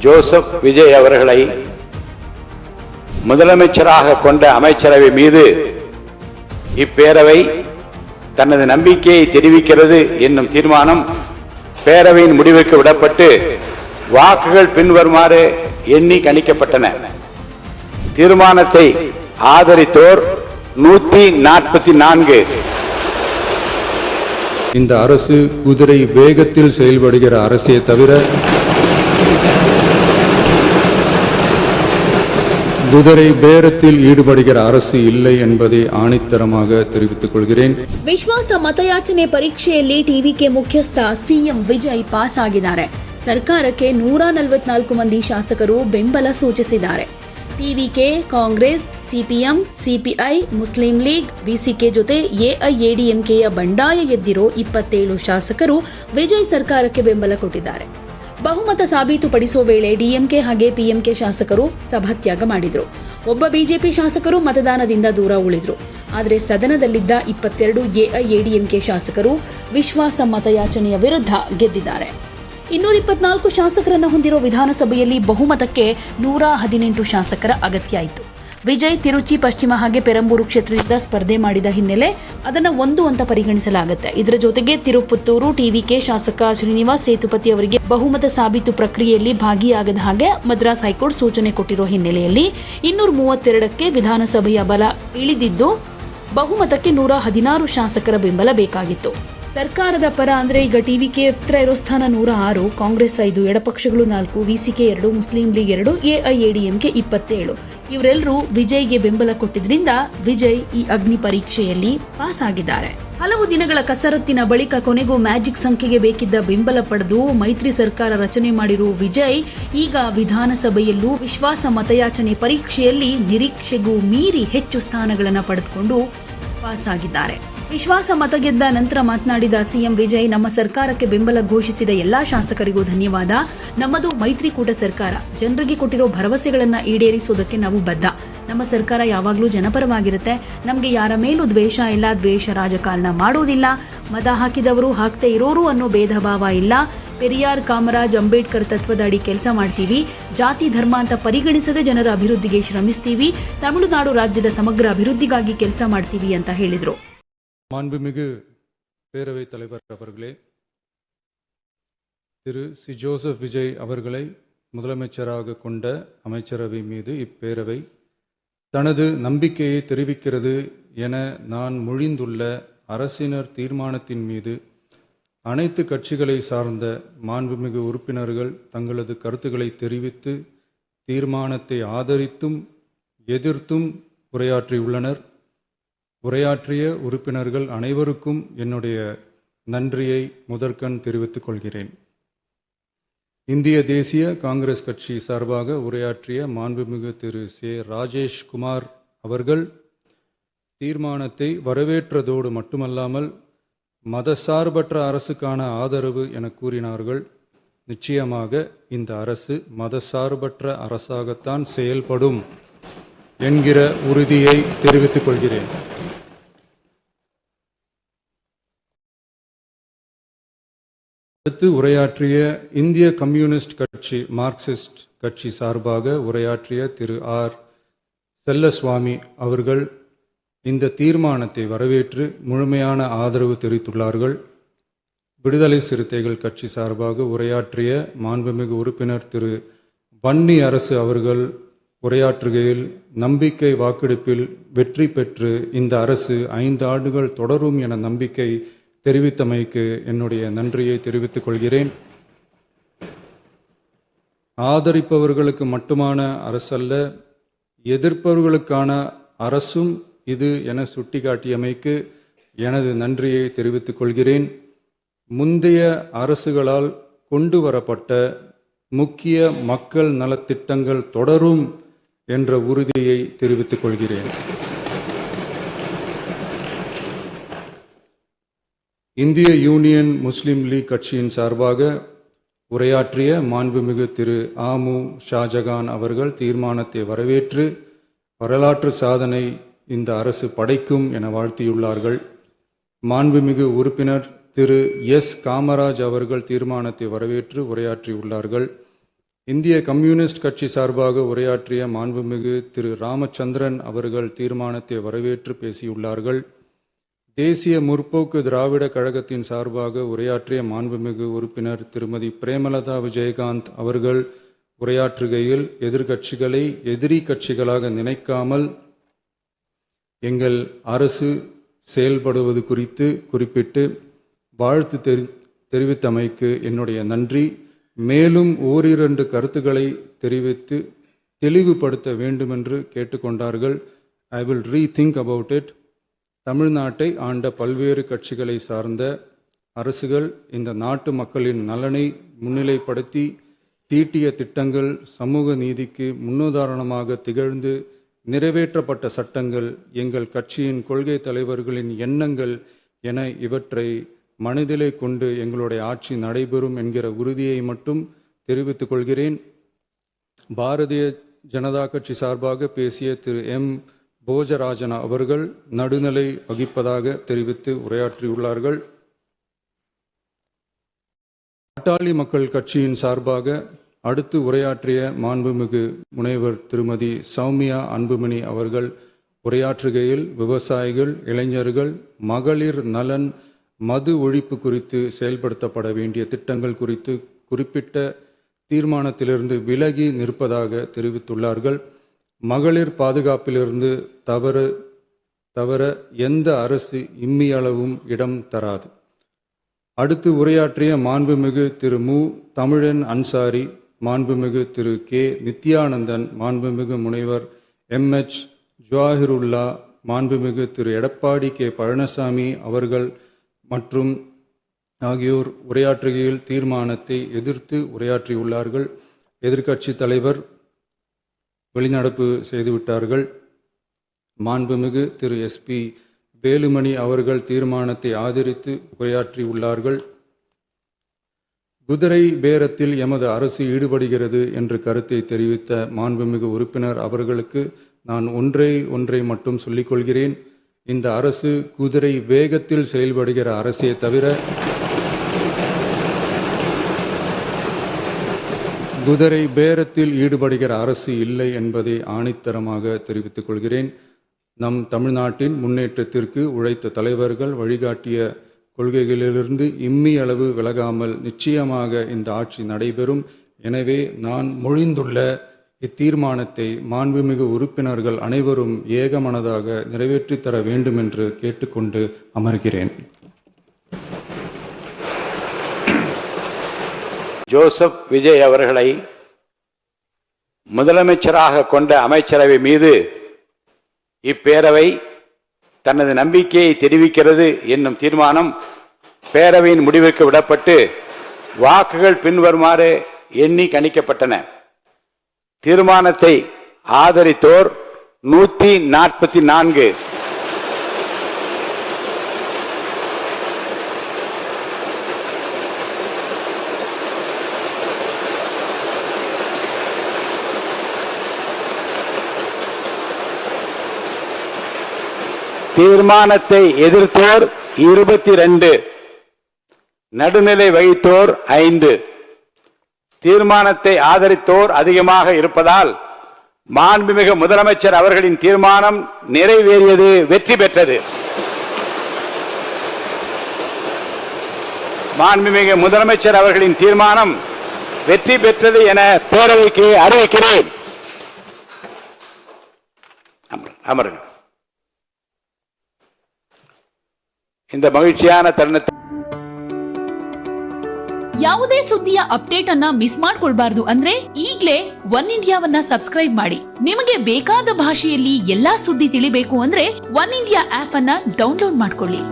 Joseph Vijay அவர்களை முதலமைச்சராக கொண்ட அமைச்சரவை மீது இப்பேரவை தனது நம்பிக்கையை தெரிவிக்கிறது என்னும் தீர்மானம் பேரவையின் முடிவுக்கு விடப்பட்டு வாக்குகள் பின்வருமாறு எண்ணி கணிக்கப்பட்டன. தீர்மானத்தை ஆதரித்தோர் 144. இந்த அரசு குதிரை வேகத்தில் செயல்படுகிற அரசே தவிர குதிரை பேரத்தில் ஈடுபடுகிற அரசு இல்லை என்பதை ಆಣಿತರமாக தெரிவித்துக் கொள்கிறேன். ವಿಶ್ವಾಸ ಮತಯಾಚನೆ ಪರೀಕ್ಷೆಯಲ್ಲಿ ಟಿವಿಕೆ ಮುಖ್ಯಸ್ಥ ಸಿಎಂ ವಿಜಯ್ ಪಾಸ್ ಆಗಿದ್ದಾರೆ. ಸರ್ಕಾರಕ್ಕೆ 144 ಮಂದಿ ಶಾಸಕರು ಬೆಂಬಲ ಸೂಚಿಸಿದ್ದಾರೆ. TVK, Congress, CPM, CPI, Muslim league, VCK ಜೊತೆ ಎಐಎಡಿಎಂಕೆಯ ಬಂಡಾಯ ಎದ್ದಿರೋ 27 ಶಾಸಕರು ವಿಜಯ್ ಸರ್ಕಾರಕ್ಕೆ ಬೆಂಬಲ ಕೊಟ್ಟಿದ್ದಾರೆ. ಬಹುಮತ ಸಾಬೀತುಪಡಿಸುವ ವೇಳೆ ಡಿಎಂಕೆ ಹಾಗೆ ಪಿಎಂಕೆ ಶಾಸಕರು ಸಭಾತ್ಯಾಗ ಮಾಡಿದ್ರು. ಒಬ್ಬ ಬಿಜೆಪಿ ಶಾಸಕರು ಮತದಾನದಿಂದ ದೂರ ಉಳಿದ್ರು. ಆದರೆ ಸದನದಲ್ಲಿದ್ದ 22 ಎಐಎಡಿಎಂಕೆ ಶಾಸಕರು ವಿಶ್ವಾಸ ಮತಯಾಚನೆಯ ವಿರುದ್ಧ ಗೆದ್ದಿದ್ದಾರೆ. 224 ಶಾಸಕರನ್ನು ಹೊಂದಿರುವ ವಿಧಾನಸಭೆಯಲ್ಲಿ ಬಹುಮತಕ್ಕೆ 118 ಶಾಸಕರ ಅಗತ್ಯ ಇತ್ತು. ವಿಜಯ್ ತಿರುಚಿ ಪಶ್ಚಿಮ ಹಾಗೆ ಪೆರಂಬೂರು ಕ್ಷೇತ್ರದಿಂದ ಸ್ಪರ್ಧೆ ಮಾಡಿದ ಹಿನ್ನೆಲೆ ಅದನ್ನು 1 ಅಂತ ಪರಿಗಣಿಸಲಾಗುತ್ತೆ. ಇದರ ಜೊತೆಗೆ ತಿರುಪುತ್ತೂರು ಟಿವಿಕೆ ಶಾಸಕ ಶ್ರೀನಿವಾಸ್ ಸೇತುಪತಿ ಅವರಿಗೆ ಬಹುಮತ ಸಾಬೀತು ಪ್ರಕ್ರಿಯೆಯಲ್ಲಿ ಭಾಗಿಯಾಗದ ಹಾಗೆ ಮದ್ರಾಸ್ ಹೈಕೋರ್ಟ್ ಸೂಚನೆ ಕೊಟ್ಟಿರುವ ಹಿನ್ನೆಲೆಯಲ್ಲಿ 232ಕ್ಕೆ ವಿಧಾನಸಭೆಯ ಬಲ ಇಳಿದಿದ್ದು ಬಹುಮತಕ್ಕೆ 116 ಶಾಸಕರ ಬೆಂಬಲ ಬೇಕಾಗಿತ್ತು. ಸರ್ಕಾರದ ಪರ ಅಂದ್ರೆ ಈಗ ಟಿವಿಕೆ ಹತ್ರ ಇರೋ ಸ್ಥಾನ 106, ಕಾಂಗ್ರೆಸ್ 5, ಎಡಪಕ್ಷಗಳು 4, ವಿಸಿಕೆ 2, ಮುಸ್ಲಿಂ ಲೀಗ್ 2, ಎಐಎಡಿಎಂಕೆ 27. ಇವರೆಲ್ಲರೂ ವಿಜಯ್ಗೆ ಬೆಂಬಲ ಕೊಟ್ಟಿದ್ರಿಂದ ವಿಜಯ್ ಈ ಅಗ್ನಿ ಪರೀಕ್ಷೆಯಲ್ಲಿ ಪಾಸ್ ಆಗಿದ್ದಾರೆ. ಹಲವು ದಿನಗಳ ಕಸರತ್ತಿನ ಬಳಿಕ ಕೊನೆಗೂ ಮ್ಯಾಜಿಕ್ ಸಂಖ್ಯೆಗೆ ಬೇಕಿದ್ದ ಬೆಂಬಲ ಪಡೆದು ಮೈತ್ರಿ ಸರ್ಕಾರ ರಚನೆ ಮಾಡಿರುವ ವಿಜಯ್ ಈಗ ವಿಧಾನಸಭೆಯಲ್ಲೂ ವಿಶ್ವಾಸ ಮತಯಾಚನೆ ಪರೀಕ್ಷೆಯಲ್ಲಿ ನಿರೀಕ್ಷೆಗೂ ಮೀರಿ ಹೆಚ್ಚು ಸ್ಥಾನಗಳನ್ನು ಪಡೆದುಕೊಂಡು ಪಾಸ್ ಆಗಿದ್ದಾರೆ. ವಿಶ್ವಾಸ ಮತ ಗೆದ್ದ ನಂತರ ಮಾತನಾಡಿದ ಸಿಎಂ ವಿಜಯ್, ನಮ್ಮ ಸರ್ಕಾರಕ್ಕೆ ಬೆಂಬಲ ಘೋಷಿಸಿದ ಎಲ್ಲಾ ಶಾಸಕರಿಗೂ ಧನ್ಯವಾದ. ನಮ್ಮದು ಮೈತ್ರಿಕೂಟ ಸರ್ಕಾರ. ಜನರಿಗೆ ಕೊಟ್ಟಿರೋ ಭರವಸೆಗಳನ್ನ ಈಡೇರಿಸುವುದಕ್ಕೆ ನಾವು ಬದ್ಧ. ನಮ್ಮ ಸರ್ಕಾರ ಯಾವಾಗಲೂ ಜನಪರವಾಗಿರುತ್ತೆ. ನಮಗೆ ಯಾರ ಮೇಲೂ ದ್ವೇಷ ಇಲ್ಲ, ದ್ವೇಷ ರಾಜಕಾರಣ ಮಾಡೋದಿಲ್ಲ. ಮತ ಹಾಕಿದವರು ಹಾಕ್ತೇ ಇರೋರು ಅನ್ನೋ ಭೇದ ಭಾವ ಇಲ್ಲ. ಪೆರಿಯಾರ್, ಕಾಮರಾಜ್, ಅಂಬೇಡ್ಕರ್ ತತ್ವದ ಅಡಿ ಕೆಲಸ ಮಾಡ್ತೀವಿ. ಜಾತಿ ಧರ್ಮ ಅಂತ ಪರಿಗಣಿಸದೆ ಜನರ ಅಭಿವೃದ್ಧಿಗೆ ಶ್ರಮಿಸ್ತೀವಿ. ತಮಿಳುನಾಡು ರಾಜ್ಯದ ಸಮಗ್ರ ಅಭಿವೃದ್ಧಿಗಾಗಿ ಕೆಲಸ ಮಾಡ್ತೀವಿ ಅಂತ ಹೇಳಿದ್ರು. மாண்புமிகு பேரவைத் தலைவர் அவர்களே, திரு சி ஜோசப் விஜய் அவர்களை முதலமைச்சராக கொண்ட அமைச்சரவை மீது இப்பேரவை தனது நம்பிக்கையை தெரிவிக்கிறது என நான் மொழிந்துள்ள அரசினர் தீர்மானத்தின் மீது அனைத்து கட்சிகளை சார்ந்த மாண்புமிகு உறுப்பினர்கள் தங்களது கருத்துக்களை தெரிவித்து தீர்மானத்தை ஆதரித்தும் எதிர்த்தும் உரையாற்றியுள்ளனர். உரையாற்றிய உறுப்பினர்கள் அனைவருக்கும் என்னுடைய நன்றியை முதற்கண் தெரிவித்துக் கொள்கிறேன். இந்திய தேசிய காங்கிரஸ் கட்சி சார்பாக உரையாற்றிய மாண்புமிகு திரு சே ராஜேஷ்குமார் அவர்கள் தீர்மானத்தை வரவேற்றதோடு மட்டுமல்லாமல் மதசார்பற்ற அரசுக்கான ஆதரவு என கூறினார்கள். நிச்சயமாக இந்த அரசு மதசார்பற்ற அரசாகத்தான் செயல்படும் என்கிற உறுதியை தெரிவித்துக் கொள்கிறேன். அடுத்து உரையாற்றிய இந்திய கம்யூனிஸ்ட் கட்சி மார்க்சிஸ்ட் கட்சி சார்பாக உரையாற்றிய திரு ஆர் செல்லசுவாமி அவர்கள் இந்த தீர்மானத்தை வரவேற்று முழுமையான ஆதரவு தெரிவித்துள்ளார்கள். விடுதலை சிறுத்தைகள் கட்சி சார்பாக உரையாற்றிய மாண்புமிகு உறுப்பினர் திரு வன்னி அரசு அவர்கள் உரையாற்றுகையில் நம்பிக்கை வாக்கெடுப்பில் வெற்றி பெற்று இந்த அரசு 5 ஆண்டுகள் தொடரும் என நம்பிக்கை தெரிவித்தமைக்கு என்னுடைய நன்றியை தெரிவித்துக் கொள்கிறேன். ஆதரிப்பவர்களுக்கு மட்டுமான அரசல்ல, எதிர்ப்பவர்களுக்கான அரசும் இது என சுட்டிக்காட்டியமைக்கு எனது நன்றியை தெரிவித்துக் கொள்கிறேன். முந்தைய அரசுகளால் கொண்டு வரப்பட்ட முக்கிய மக்கள் நலத்திட்டங்கள் தொடரும் என்ற உறுதியை தெரிவித்துக் கொள்கிறேன். இந்திய யூனியன் முஸ்லிம் லீக் கட்சியின் சார்பாக உரையாற்றிய மாண்புமிகு திரு ஆமு ஷாஜகான் அவர்கள் தீர்மானத்தை வரவேற்று வரலாற்று சாதனை இந்த அரசு படைக்கும் என வாழ்த்தியுள்ளார்கள். மாண்புமிகு உறுப்பினர் திரு எஸ் காமராஜ் அவர்கள் தீர்மானத்தை வரவேற்று உரையாற்றியுள்ளார்கள். இந்திய கம்யூனிஸ்ட் கட்சி சார்பாக உரையாற்றிய மாண்புமிகு திரு ராமச்சந்திரன் அவர்கள் தீர்மானத்தை வரவேற்று பேசியுள்ளார்கள். தேசிய முற்போக்கு திராவிட கழகத்தின் சார்பாக உரையாற்றிய மாண்புமிகு உறுப்பினர் திருமதி பிரேமலதா விஜயகாந்த் அவர்கள் உரையாற்றுகையில் எதிர்க்கட்சிகளை எதிரி கட்சிகளாக நினைக்காமல் எங்கள் அரசு செயல்படுவது குறித்து குறிப்பிட்டு வாழ்த்து தெரிவித்தமைக்கு என்னுடைய நன்றி. மேலும் ஓரிரண்டு கருத்துக்களை தெரிவித்து தெளிவுபடுத்த வேண்டுமென்று கேட்டுக்கொண்டார்கள். I will rethink about it. தமிழ்நாட்டை ஆண்ட பல்வேறு கட்சிகளை சார்ந்த அரசுகள் இந்த நாட்டு மக்களின் நலனை முன்னிலைப்படுத்தி தீட்டிய திட்டங்கள் சமூக நீதிக்கு முன்னுதாரணமாக திகழ்ந்து நிறைவேற்றப்பட்ட சட்டங்கள் எங்கள் கட்சியின் கொள்கை தலைவர்களின் எண்ணங்கள் என இவற்றை மனதிலே கொண்டு எங்களுடைய ஆட்சி நடைபெறும் என்கிற உறுதியை மட்டும் தெரிவித்துக் கொள்கிறேன். பாரதிய ஜனதா கட்சி சார்பாக பேசிய திரு எம் போஜராஜன் அவர்கள் நடுநிலை வகிப்பதாக தெரிவித்து உரையாற்றியுள்ளார்கள். பாட்டாளி மக்கள் கட்சியின் சார்பாக அடுத்து உரையாற்றிய மாண்புமிகு முனைவர் திருமதி சௌமியா அன்புமணி அவர்கள் உரையாற்றுகையில் விவசாயிகள், இளைஞர்கள், மகளிர் நலன், மது ஒழிப்பு குறித்து செயல்படுத்தப்பட வேண்டிய திட்டங்கள் குறித்து குறிப்பிட்ட தீர்மானத்திலிருந்து விலகி நிற்பதாக தெரிவித்துள்ளார்கள். மகளிர் பாதுகாப்பிலிருந்து தவிர எந்த அரசு இம்மியளவும் இடம் தராது. அடுத்து உரையாற்றிய மாண்புமிகு திரு மு தமிழன் அன்சாரி, மாண்புமிகு திரு கே நித்யானந்தன், மாண்புமிகு முனைவர் எம்எச் ஜவாஹிருல்லா, மாண்புமிகு திரு எடப்பாடி கே பழனிசாமி அவர்கள் மற்றும் ஆகியோர் உரையாற்றுகையில் தீர்மானத்தை எதிர்த்து உரையாற்றியுள்ளார்கள். எதிர்க்கட்சி தலைவர் வெளிநடப்பு செய்துவிட்டார்கள். மாண்புமிகு திரு எஸ்பி வேலுமணி அவர்கள் தீர்மானத்தை ஆதரித்து உரையாற்றியுள்ளார்கள். குதிரை பேரத்தில் எமது அரசு ஈடுபடுகிறது என்று கருத்தை தெரிவித்த மாண்புமிகு உறுப்பினர் அவர்களுக்கு நான் ஒன்றை மட்டும் சொல்லிக்கொள்கிறேன். இந்த அரசு குதிரை வேகத்தில் செயல்படுகிற அரசே தவிர குதிரை பேரத்தில் ஈடுபடுகிற அரசு இல்லை என்பதை ஆணித்தரமாக தெரிவித்துக் கொள்கிறேன். நம் தமிழ்நாட்டின் முன்னேற்றத்திற்கு உழைத்த தலைவர்கள் வழிகாட்டிய கொள்கைகளிலிருந்து இம்மி அளவு விலகாமல் நிச்சயமாக இந்த ஆட்சி நடைபெறும். எனவே நான் மொழிந்துள்ள இத்தீர்மானத்தை மாண்புமிகு உறுப்பினர்கள் அனைவரும் ஏகமனதாக நிறைவேற்றித் தர வேண்டும் என்று கேட்டுக்கொண்டு அமர்கிறேன். ஜோசப் விஜய் அவர்களை முதலமைச்சராக கொண்ட அமைச்சரவை மீது இப்பேரவை தனது நம்பிக்கையை தெரிவிக்கிறது என்னும் தீர்மானம் பேரவையின் முடிவுக்கு விடப்பட்டு வாக்குகள் பின்வருமாறு எண்ணி கணிக்கப்பட்டன. தீர்மானத்தை ஆதரித்தோர் 144, தீர்மானத்தை எதிர்த்தோர் 22, நடுநிலை வகித்தோர் 5. தீர்மானத்தை ஆதரித்தோர் அதிகமாக இருப்பதால் மாண்புமிகு முதலமைச்சர் அவர்களின் தீர்மானம் நிறைவேறியது, வெற்றி பெற்றது. மாண்புமிகு முதலமைச்சர் அவர்களின் தீர்மானம் வெற்றி பெற்றது என பேரவைக்கு அறிவிக்கிறேன். அமருங்கள். இந்த மகிழ்ச்சியான தருணத்தை ಯಾವುದೇ ಸುದ್ದಿಯ ಅಪ್ಡೇಟ್ ಅನ್ನ ಮಿಸ್ ಮಾಡ್ಕೊಳ್ಬಾರ್ದು ಅಂದ್ರೆ ಈಗ್ಲೇ ಒನ್ ಇಂಡಿಯಾವನ್ನ ಸಬ್ಸ್ಕ್ರೈಬ್ ಮಾಡಿ. ನಿಮಗೆ ಬೇಕಾದ ಭಾಷೆಯಲ್ಲಿ ಎಲ್ಲಾ ಸುದ್ದಿ ತಿಳಿಬೇಕು ಅಂದ್ರೆ ಒನ್ ಇಂಡಿಯಾ ಆಪ್ ಅನ್ನ ಡೌನ್ಲೋಡ್ ಮಾಡ್ಕೊಳ್ಳಿ.